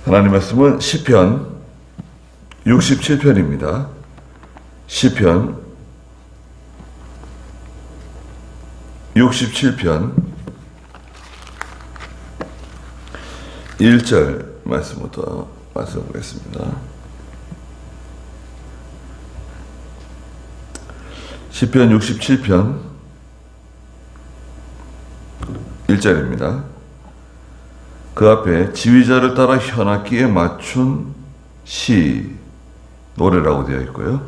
하나님 말씀은 시편 67편입니다. 시편 67편 1절 말씀부터 말씀드리겠습니다. 시편 67편 1절입니다. 그 앞에 지휘자를 따라 현악기에 맞춘 시, 노래라고 되어 있고요.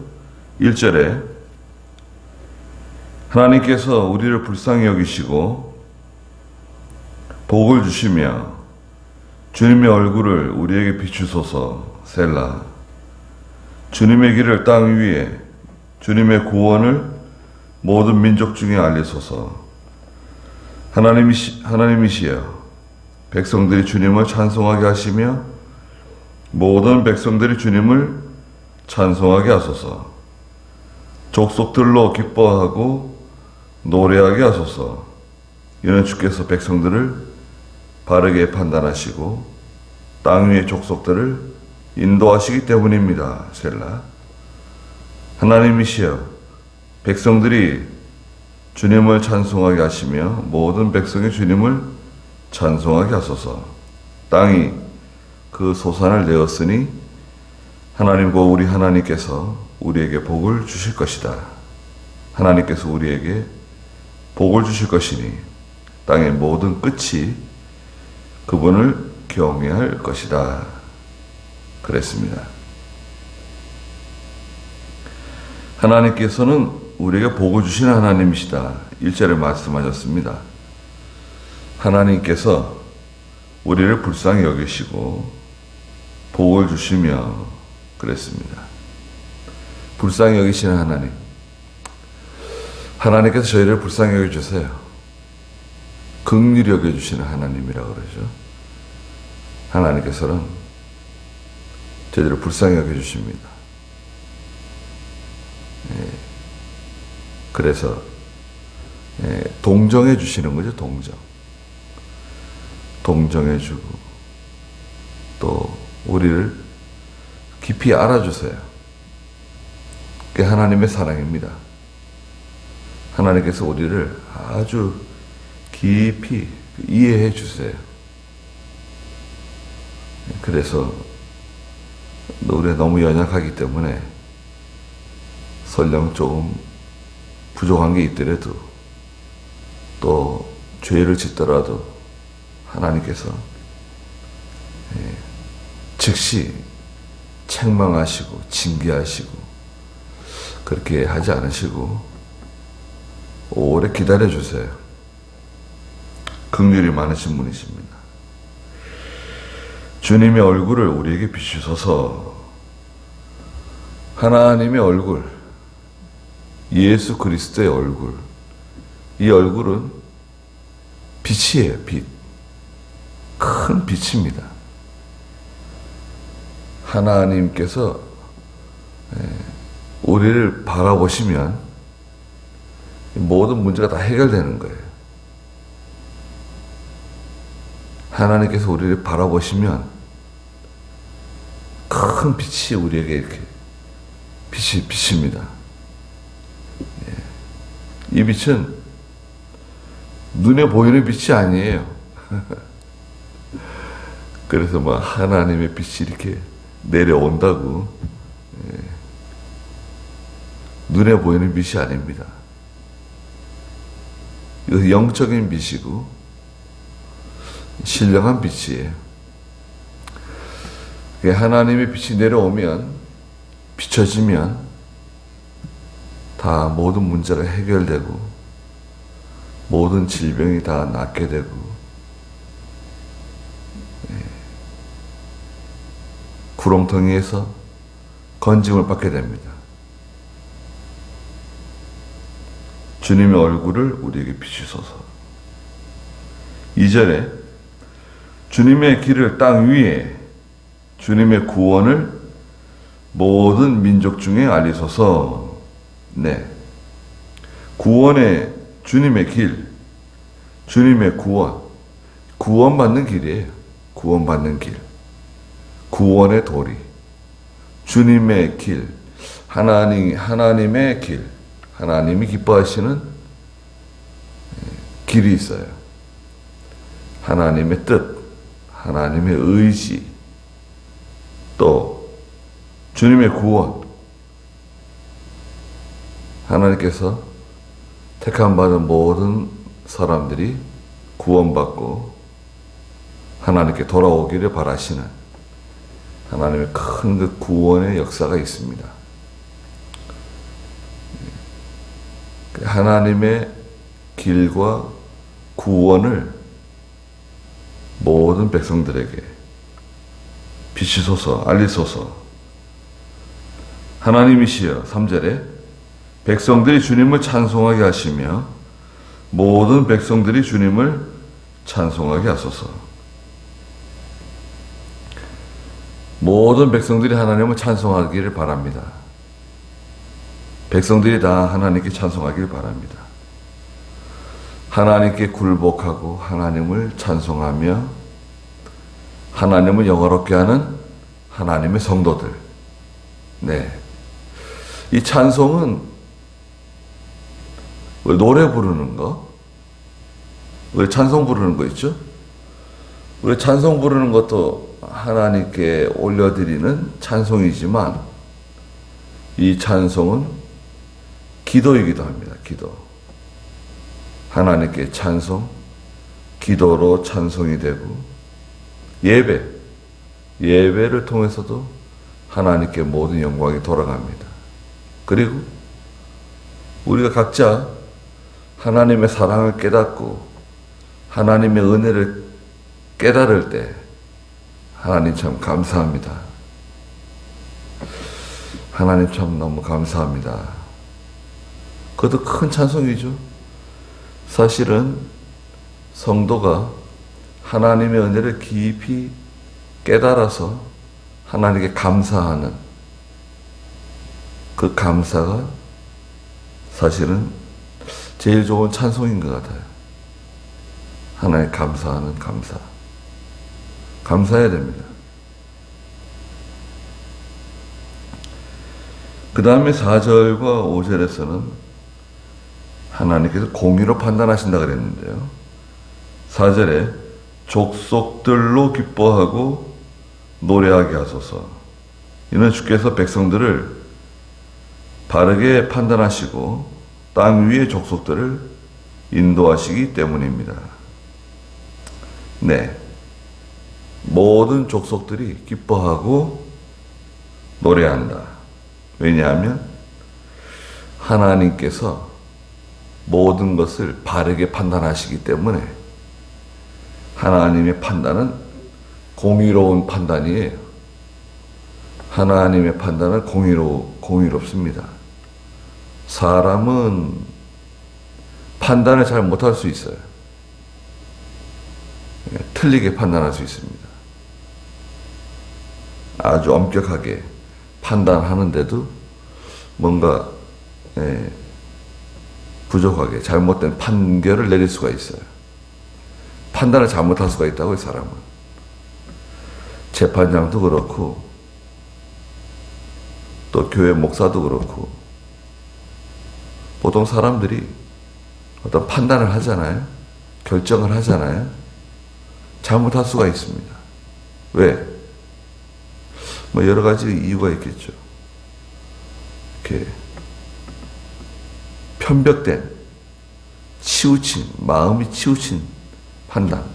1절에 하나님께서 우리를 불쌍히 여기시고 복을 주시며 주님의 얼굴을 우리에게 비추소서. 셀라. 주님의 길을 땅 위에, 주님의 구원을 모든 민족 중에 알리소서. 하나님이시여, 백성들이 주님을 찬송하게 하시며 모든 백성들이 주님을 찬송하게 하소서. 족속들로 기뻐하고 노래하게 하소서. 이는 주께서 백성들을 바르게 판단하시고 땅 위의 족속들을 인도하시기 때문입니다. 셀라. 하나님이시여, 백성들이 주님을 찬송하게 하시며 모든 백성이 주님을 찬송하게 하소서. 땅이 그 소산을 내었으니 하나님과 우리 하나님께서 우리에게 복을 주실 것이다. 하나님께서 우리에게 복을 주실 것이니 땅의 모든 끝이 그분을 경외할 것이다. 그랬습니다. 하나님께서는 우리에게 복을 주시는 하나님이시다. 1절에 말씀하셨습니다. 하나님께서 우리를 불쌍히 여기시고 복을 주시며 그랬습니다. 불쌍히 여기시는 하나님. 하나님께서 저희를 불쌍히 여겨주세요. 긍휼히 여겨주시는 하나님이라고 그러죠. 하나님께서는 저희를 불쌍히 여겨주십니다. 그래서 동정해 주시는 거죠. 동정해 주고 또 우리를 깊이 알아주세요. 그게 하나님의 사랑입니다. 하나님께서 우리를 아주 깊이 이해해 주세요. 그래서 우리가 너무 연약하기 때문에 설령 조금 부족한 게 있더라도 또 죄를 짓더라도 하나님께서 즉시 책망하시고 징계하시고 그렇게 하지 않으시고 오래 기다려주세요. 긍휼이 많으신 분이십니다. 주님의 얼굴을 우리에게 비추소서. 하나님의 얼굴, 예수 그리스도의 얼굴, 이 얼굴은 빛이에요. 빛. 큰 빛입니다. 하나님께서 우리를 바라보시면 모든 문제가 다 해결되는 거예요. 하나님께서 우리를 바라보시면 큰 빛이 우리에게 이렇게 빛이 비칩니다. 이 빛은 눈에 보이는 빛이 아니에요. 그래서 막 하나님의 빛이 이렇게 내려온다고 눈에 보이는 빛이 아닙니다. 이것은 영적인 빛이고 신령한 빛이에요. 하나님의 빛이 내려오면 비춰지면 다 모든 문제가 해결되고 모든 질병이 다 낫게 되고 구렁텅이에서 건짐을 받게 됩니다. 주님의 얼굴을 우리에게 비추소서. 2절에 주님의 길을 땅 위에, 주님의 구원을 모든 민족 중에 알리소서. 네. 구원의 주님의 길, 주님의 구원, 구원받는 길이에요. 구원받는 길. 구원의 도리, 주님의 길, 하나님의 길, 하나님이 기뻐하시는 길이 있어요. 하나님의 뜻, 하나님의 의지, 또 주님의 구원. 하나님께서 택함 받은 모든 사람들이 구원받고 하나님께 돌아오기를 바라시는 하나님의 큰 그 구원의 역사가 있습니다. 하나님의 길과 구원을 모든 백성들에게 비추소서, 알리소서. 하나님이시여, 3절에 백성들이 주님을 찬송하게 하시며 모든 백성들이 주님을 찬송하게 하소서. 모든 백성들이 하나님을 찬송하기를 바랍니다. 백성들이 다 하나님께 찬송하기를 바랍니다. 하나님께 굴복하고 하나님을 찬송하며 하나님을 영화롭게 하는 하나님의 성도들. 네. 이 찬송은 왜 노래 부르는 거? 왜 찬송 부르는 거 있죠? 왜 찬송 부르는 것도 하나님께 올려드리는 찬송이지만 이 찬송은 기도이기도 합니다. 기도. 하나님께 찬송, 기도로 찬송이 되고 예배를 통해서도 하나님께 모든 영광이 돌아갑니다. 그리고 우리가 각자 하나님의 사랑을 깨닫고 하나님의 은혜를 깨달을 때 하나님 참 감사합니다. 하나님 참 너무 감사합니다. 그것도 큰 찬송이죠. 사실은 성도가 하나님의 은혜를 깊이 깨달아서 하나님께 감사하는 그 감사가 사실은 제일 좋은 찬송인 것 같아요. 하나님 감사하는 감사. 감사해야 됩니다. 그 다음에 4절과 5절에서는 하나님께서 공의로 판단하신다 그랬는데요. 4절에 족속들로 기뻐하고 노래하게 하소서. 이는 주께서 백성들을 바르게 판단하시고 땅 위의 족속들을 인도하시기 때문입니다. 네. 모든 족속들이 기뻐하고 노래한다. 왜냐하면 하나님께서 모든 것을 바르게 판단하시기 때문에 하나님의 판단은 공의로운 판단이에요. 하나님의 판단은 공의롭습니다. 사람은 판단을 잘 못할 수 있어요. 틀리게 판단할 수 있습니다. 아주 엄격하게 판단하는데도 뭔가 부족하게 잘못된 판결을 내릴 수가 있어요. 판단을 잘못할 수가 있다고, 이 사람은. 재판장도 그렇고 또 교회 목사도 그렇고 보통 사람들이 어떤 판단을 하잖아요. 결정을 하잖아요. 잘못할 수가 있습니다. 왜? 뭐 여러 가지 이유가 있겠죠. 이렇게 편벽된, 마음이 치우친 판단.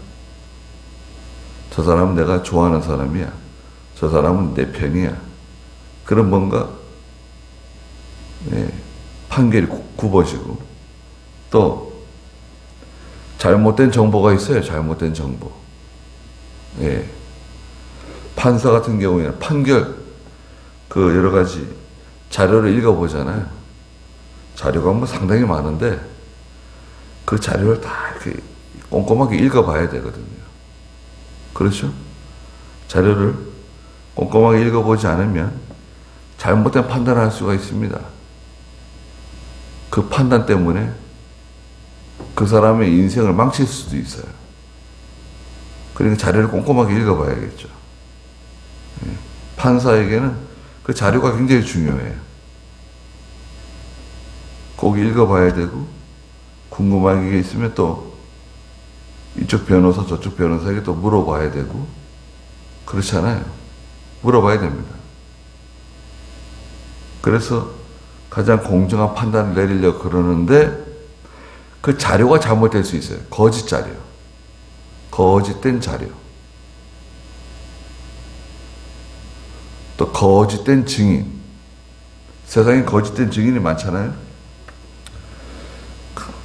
저 사람은 내가 좋아하는 사람이야. 저 사람은 내 편이야. 그런 뭔가 판결이 굽어지고, 또 잘못된 정보가 있어요. 잘못된 정보. 판사 같은 경우에는 판결, 그 여러 가지 자료를 읽어보잖아요. 자료가 뭐 상당히 많은데 그 자료를 다 이렇게 꼼꼼하게 읽어봐야 되거든요. 그렇죠? 자료를 꼼꼼하게 읽어보지 않으면 잘못된 판단을 할 수가 있습니다. 그 판단 때문에 그 사람의 인생을 망칠 수도 있어요. 그러니까 자료를 꼼꼼하게 읽어봐야겠죠. 판사에게는 그 자료가 굉장히 중요해요. 꼭 읽어봐야 되고, 궁금한 게 있으면 또 이쪽 변호사 저쪽 변호사에게 또 물어봐야 되고, 그렇잖아요. 물어봐야 됩니다. 그래서 가장 공정한 판단을 내리려고 그러는데 그 자료가 잘못될 수 있어요. 거짓 자료, 거짓된 자료, 또 거짓된 증인. 세상에 거짓된 증인이 많잖아요.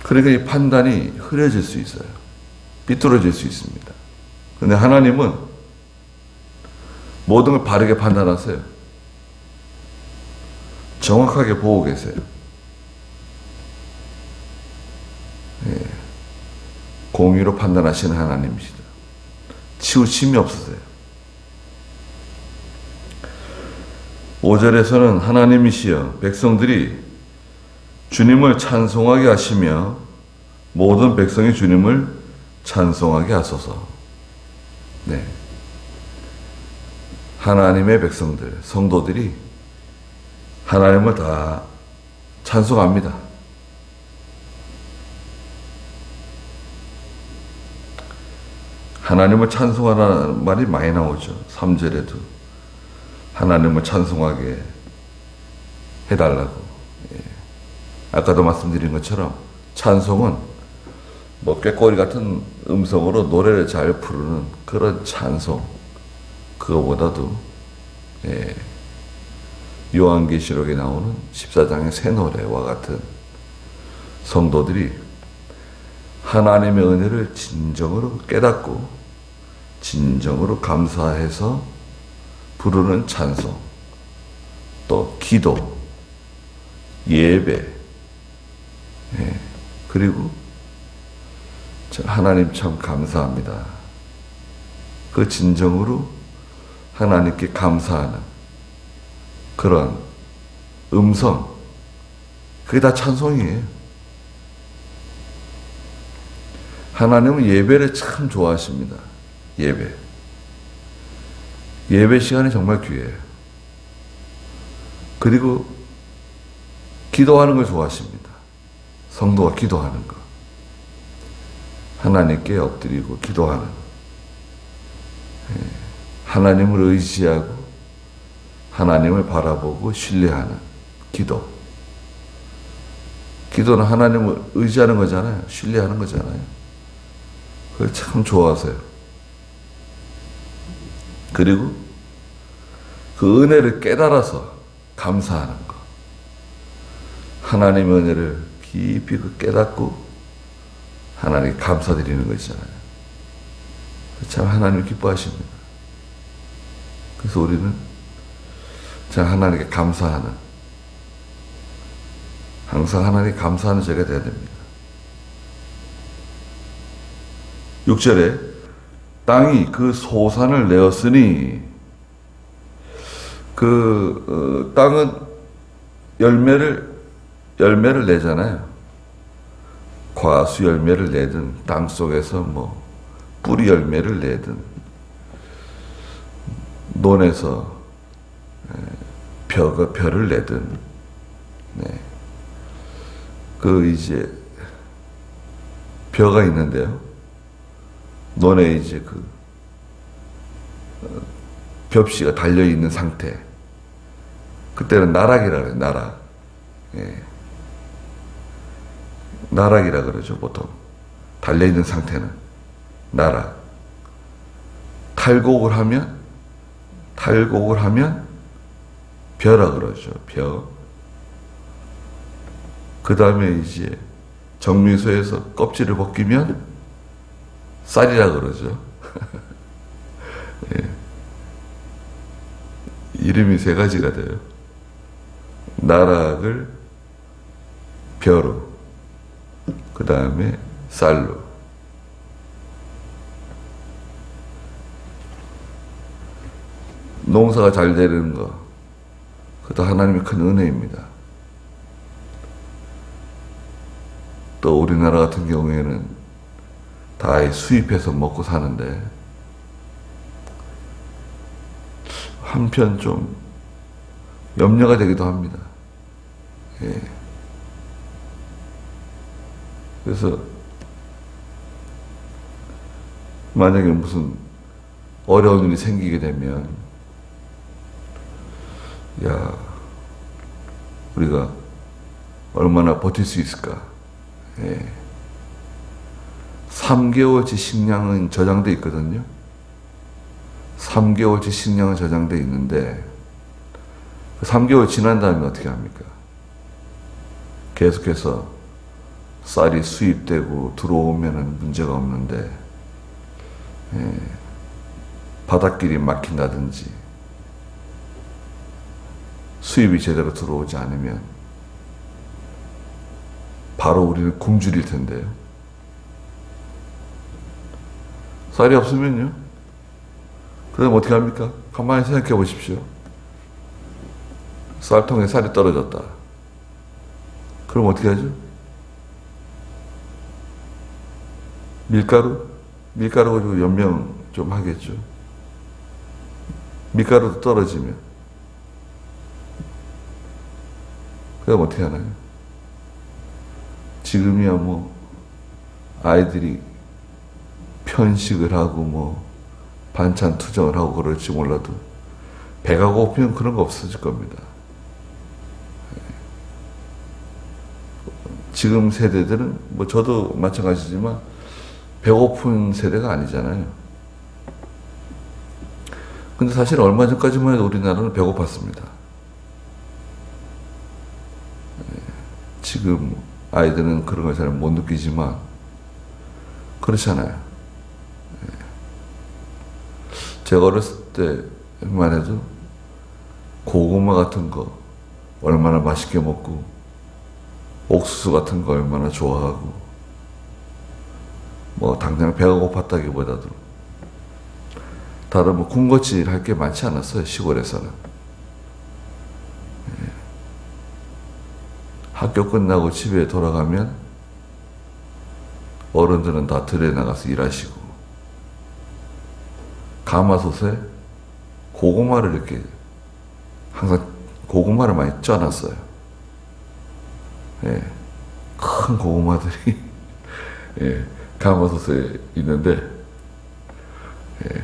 그러니까 이 판단이 흐려질 수 있어요. 삐뚤어질 수 있습니다. 그런데 하나님은 모든 걸 바르게 판단하세요. 정확하게 보고 계세요. 예. 공의로 판단하시는 하나님이시다. 치우침이 없으세요. 5절에서는 하나님이시여 백성들이 주님을 찬송하게 하시며 모든 백성이 주님을 찬송하게 하소서. 네. 하나님의 백성들, 성도들이 하나님을 다 찬송합니다. 하나님을 찬송하라는 말이 많이 나오죠. 3절에도 하나님을 찬송하게 해달라고. 예. 아까도 말씀드린 것처럼 찬송은 뭐 꾀꼬리 같은 음성으로 노래를 잘 부르는 그런 찬송, 그거보다도 예. 요한계시록에 나오는 14장의 새 노래와 같은 성도들이 하나님의 은혜를 진정으로 깨닫고 진정으로 감사해서 부르는 찬송, 또 기도, 예배, 예. 그리고 하나님 참 감사합니다. 그 진정으로 하나님께 감사하는 그런 음성, 그게 다 찬송이에요. 하나님은 예배를 참 좋아하십니다. 예배 시간이 정말 귀해요. 그리고 기도하는 걸 좋아하십니다. 성도가 기도하는 거. 하나님께 엎드리고 기도하는 거. 하나님을 의지하고 하나님을 바라보고 신뢰하는 기도. 기도는 하나님을 의지하는 거잖아요. 신뢰하는 거잖아요. 그걸 참 좋아하세요. 그리고 그 은혜를 깨달아서 감사하는 거. 하나님의 은혜를 깊이 깨닫고 하나님께 감사드리는 거 있잖아요. 참 하나님 기뻐하십니다. 그래서 우리는 참 하나님께 감사하는, 항상 하나님께 감사하는 죄가 되어야 됩니다. 6절에 땅이 그 소산을 내었으니, 땅은 열매를 내잖아요. 과수 열매를 내든 땅 속에서 뭐 뿌리 열매를 내든 논에서 벼를 내든, 네. 이제 벼가 있는데요. 논에 이제 벽씨가 달려있는 상태. 그때는 나락이라 그래요, 나락. 예. 나락이라 그러죠, 보통. 달려있는 상태는. 나락. 탈곡을 하면 벼라 그러죠, 벼. 그 다음에 이제 정미소에서 껍질을 벗기면 쌀이라 그러죠. 예. 이름이 세 가지가 돼요. 나락을 벼로, 그 다음에 쌀로. 농사가 잘 되는 거, 그것도 하나님의 큰 은혜입니다. 또 우리나라 같은 경우에는 다 수입해서 먹고 사는데 한편 좀 염려가 되기도 합니다. 예. 그래서 만약에 무슨 어려운 일이 생기게 되면 야, 우리가 얼마나 버틸 수 있을까? 예. 3개월치 식량은 저장돼 있거든요. 3개월치 식량은 저장돼 있는데 3개월 지난 다음에 어떻게 합니까? 계속해서 쌀이 수입되고 들어오면은 문제가 없는데 예, 바닷길이 막힌다든지 수입이 제대로 들어오지 않으면 바로 우리는 굶주릴 텐데요. 쌀이 없으면요. 그럼 어떻게 합니까? 가만히 생각해 보십시오. 쌀통에 쌀이 떨어졌다. 그럼 어떻게 하죠? 밀가루? 밀가루 가지고 연명 좀 하겠죠. 밀가루도 떨어지면. 그럼 어떻게 하나요? 지금이야 뭐 아이들이 편식을 하고 뭐 반찬 투정을 하고 그럴지 몰라도 배가 고프면 그런 거 없어질 겁니다. 지금 세대들은 뭐 저도 마찬가지지만 배고픈 세대가 아니잖아요. 근데 사실 얼마 전까지만 해도 우리나라는 배고팠습니다. 지금 아이들은 그런 걸 잘 못 느끼지만 그렇잖아요. 제가 어렸을 때만 해도 고구마 같은 거 얼마나 맛있게 먹고 옥수수 같은 거 얼마나 좋아하고 뭐 당장 배가 고팠다기보다도 다른 뭐 군것질 할 게 많지 않았어요. 시골에서는. 학교 끝나고 집에 돌아가면 어른들은 다 들에 나가서 일하시고 가마솥에 고구마를 이렇게 항상 고구마를 많이 쪄놨어요. 예, 큰 고구마들이 예, 가마솥에 있는데 예,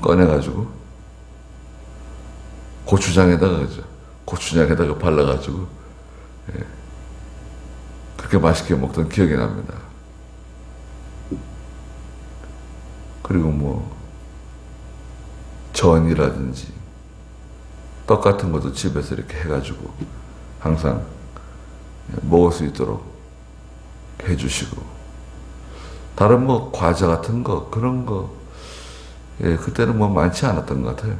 꺼내가지고 고추장에다가 발라가지고 예, 그렇게 맛있게 먹던 기억이 납니다. 그리고 뭐 전이라든지 떡 같은 것도 집에서 이렇게 해가지고 항상 먹을 수 있도록 해주시고 다른 뭐 과자 같은 거 그런 거 예, 그때는 뭐 많지 않았던 것 같아요.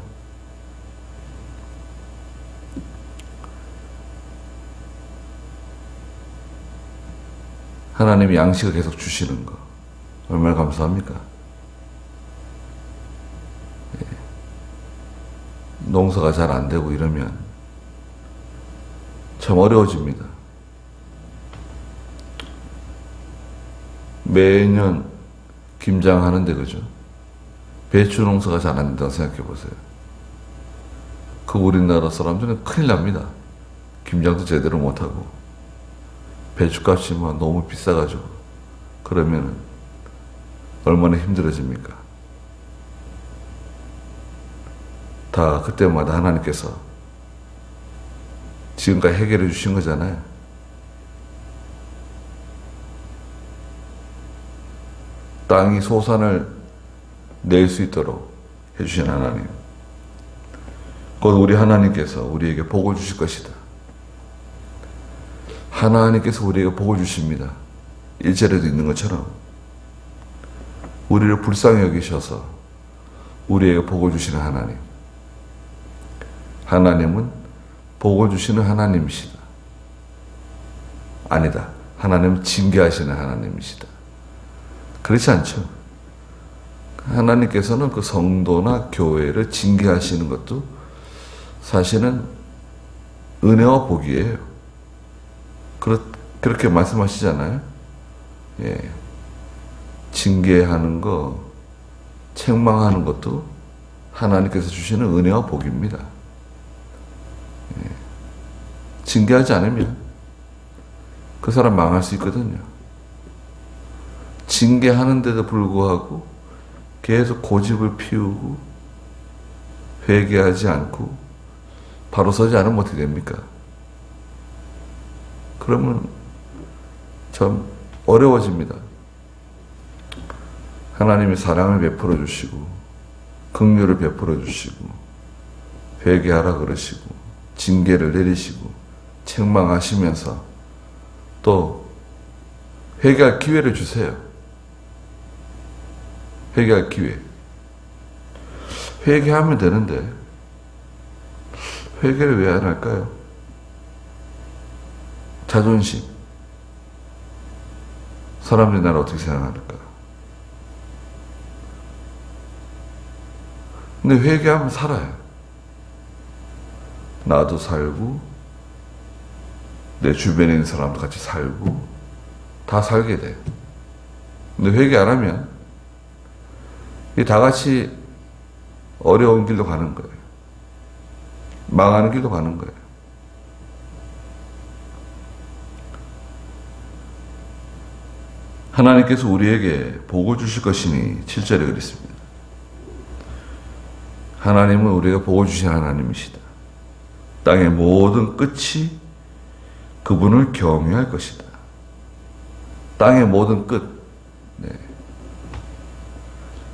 하나님이 양식을 계속 주시는 거 얼마나 감사합니까? 예. 농사가 잘 안 되고 이러면 참 어려워집니다. 매년 김장하는데 그죠? 배추 농사가 잘 안 된다고 생각해 보세요. 그 우리나라 사람들은 큰일 납니다. 김장도 제대로 못하고 배추값이 막 너무 비싸가지고 그러면 얼마나 힘들어집니까? 다 그때마다 하나님께서 지금까지 해결해 주신 거잖아요. 땅이 소산을 낼 수 있도록 해주신 하나님. 곧 우리 하나님께서 우리에게 복을 주실 것이다. 하나님께서 우리에게 복을 주십니다. 1절에도 있는 것처럼 우리를 불쌍히 여기셔서 우리에게 복을 주시는 하나님. 하나님은 복을 주시는 하나님이시다. 아니다. 하나님은 징계하시는 하나님이시다. 그렇지 않죠. 하나님께서는 그 성도나 교회를 징계하시는 것도 사실은 은혜와 복이에요. 그렇게 말씀하시잖아요. 예. 징계하는 거, 책망하는 것도 하나님께서 주시는 은혜와 복입니다. 징계하지 않으면 그 사람 망할 수 있거든요. 징계하는데도 불구하고 계속 고집을 피우고 회개하지 않고 바로 서지 않으면 어떻게 됩니까? 그러면 참 어려워집니다. 하나님이 사랑을 베풀어 주시고 긍휼을 베풀어 주시고 회개하라 그러시고 징계를 내리시고 책망하시면서 또 회개할 기회를 주세요. 회개할 기회. 회개하면 되는데 회개를 왜 안 할까요? 자존심. 사람들이 나를 어떻게 생각할까? 근데 회개하면 살아요. 나도 살고 내 주변에 있는 사람도 같이 살고 다 살게 돼. 근데 회개 안 하면 다 같이 어려운 길로 가는 거예요. 망하는 길로 가는 거예요. 하나님께서 우리에게 복을 주실 것이니 7절에 그랬습니다. 하나님은 우리가 복을 주신 하나님이시다. 땅의 모든 끝이 그분을 경외할 것이다. 땅의 모든 끝. 네.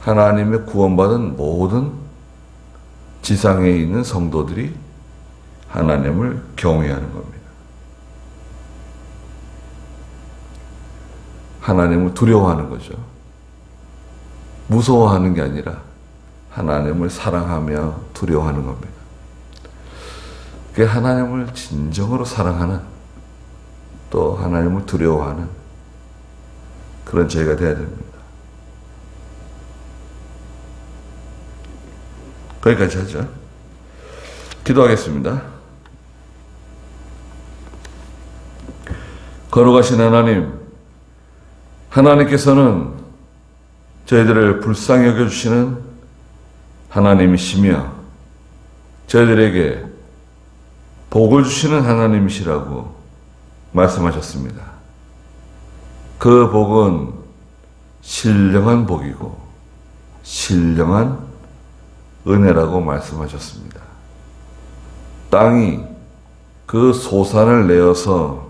하나님의 구원받은 모든 지상에 있는 성도들이 하나님을 경외하는 겁니다. 하나님을 두려워하는 거죠. 무서워하는 게 아니라 하나님을 사랑하며 두려워하는 겁니다. 그게 하나님을 진정으로 사랑하는 또 하나님을 두려워하는 그런 저희가 되어야 됩니다. 거기까지 하죠. 기도하겠습니다. 거룩하신 하나님, 하나님께서는 저희들을 불쌍히 여겨주시는 하나님이시며 저희들에게 복을 주시는 하나님이시라고 말씀하셨습니다. 그 복은 신령한 복이고 신령한 은혜라고 말씀하셨습니다. 땅이 그 소산을 내어서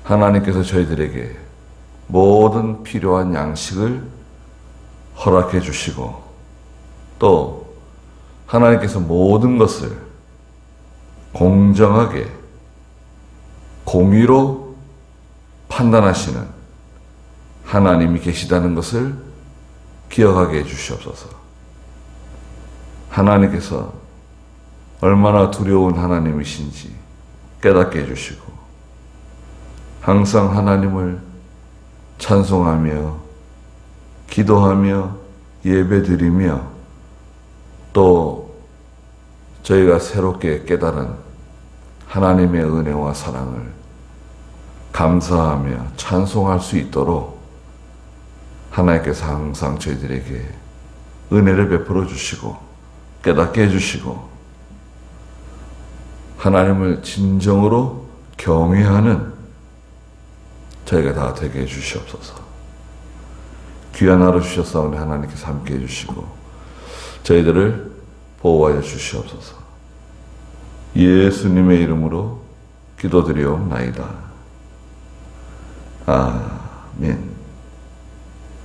하나님께서 저희들에게 모든 필요한 양식을 허락해 주시고 또 하나님께서 모든 것을 공정하게 공의로 판단하시는 하나님이 계시다는 것을 기억하게 해 주시옵소서. 하나님께서 얼마나 두려운 하나님이신지 깨닫게 해주시고 항상 하나님을 찬송하며 기도하며 예배드리며 또 저희가 새롭게 깨달은 하나님의 은혜와 사랑을 감사하며 찬송할 수 있도록 하나님께서 항상 저희들에게 은혜를 베풀어 주시고 깨닫게 해주시고 하나님을 진정으로 경외하는 저희가 다 되게 해주시옵소서. 귀한 하루 주셨사오니 하나님께서 함께 해주시고 저희들을 보호하여 주시옵소서. 예수님의 이름으로 기도드리옵나이다. 아멘.